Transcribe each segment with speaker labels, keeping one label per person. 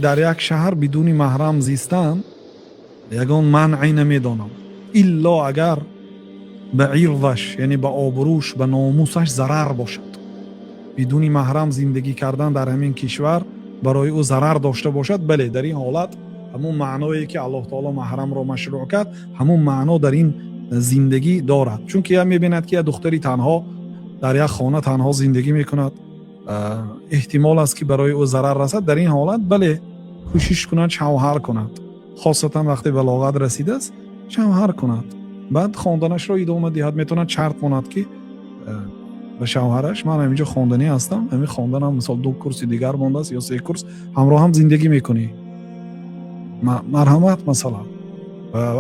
Speaker 1: дар як шаҳр бидуни маҳрам зистан ягон манъе намедонам илло агар ба ирдаш яъне ба обрӯш ба номусаш зарар бошад. бидуни маҳрам зиндагӣ кардан дар ҳамин кишвар барои ӯ зарар дошта бошад, бале дар ин ҳолат ҳамун маъное ки Аллоҳ таоло маҳрамро машрӯъ кард ҳамун маъно дар ин зиндагӣ дорад. чунки я мебинад ки я духтари танҳо дар як хона танҳо зиндагӣ мекунад, эҳтимол аст ки барои ӯ зарар расад. дар ин ҳолат бале кӯшиш кунад шавҳар кунад, хосатан вақте балоғат расидааст шавҳар кунад, баъд хонданашро идома диҳад. метавонад шарт монад ки ба шавҳараш ман ҳаминҷо хонданӣ ҳастам, ҳамин хонданам мисол 2 курси дигар мондааст ё 3 курс, ҳамроҳам зиндагӣ мекунӣ, марҳамат масалан.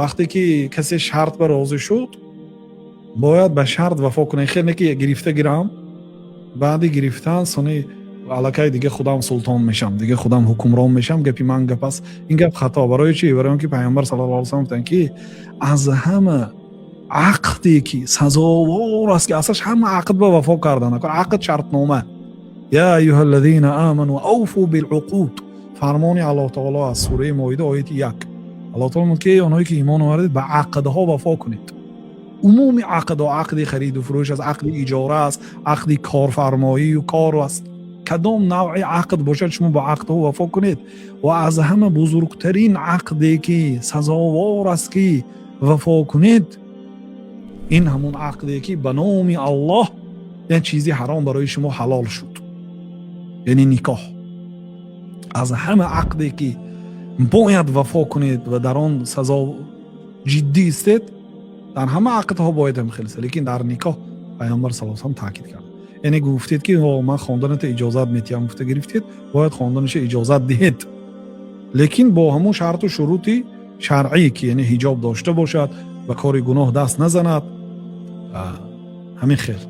Speaker 1: вақте ки касе шарт ба розӣ шуд бояд ба шарт вафо кунӣ. хеле не ки гирифта гирам, баъди гирифтан сони аллакай дига худам султон мешам, дига худам ҳукмрон мешам, гапи ман гап аст. ин гап хато. барои чи? барои он ки пайғамбар саллаллоҳу алайҳи вассалам гуфтанд ки аз ҳама ақде ки сазовор аст ки асаш ҳама ақд ба вафо кардан, ақд шартнома. я айюҳаллазина аману ауфу билуқуд, фармони Аллоҳ таоло аз сураи моида ояти 1. Аллоҳ таоло мегӯяд ки онҳое ки имон овардед ба ақдҳо вафо кунед. умуми ақдҳо, ақди хариду фурӯш аст, ақди иҷора аст, ақди корфармоию кор аст. кадом навъи ақд бошад шумо ба ақдҳо вафо кунед. ва аз ҳама бузургтарин ақде ки сазовор аст ки вафо кунед, ин ҳамун ақде ки ба номи Аллоҳ як чизи ҳаром барои шумо ҳалол шуд, яъне никоҳ. аз ҳама ақде ки бояд вафо кунед ва дар он сазо ҷиддӣ истед, дар ҳама ақдҳо бояд ҳамхелиса, лекин дар никоҳ пайғамбар саллаллоҳу алайҳи вассалам таъкид кард. яъне гуфтед ки ман хонданата иҷозат метиҳам, гуфта гирифтед, бояд хонданаша иҷозат диҳед, лекин бо ҳамун шарту шурути шаръӣ ки яъне ҳиҷоб дошта бошад, ба кори гуноҳ даст назанад. ҳамин хел.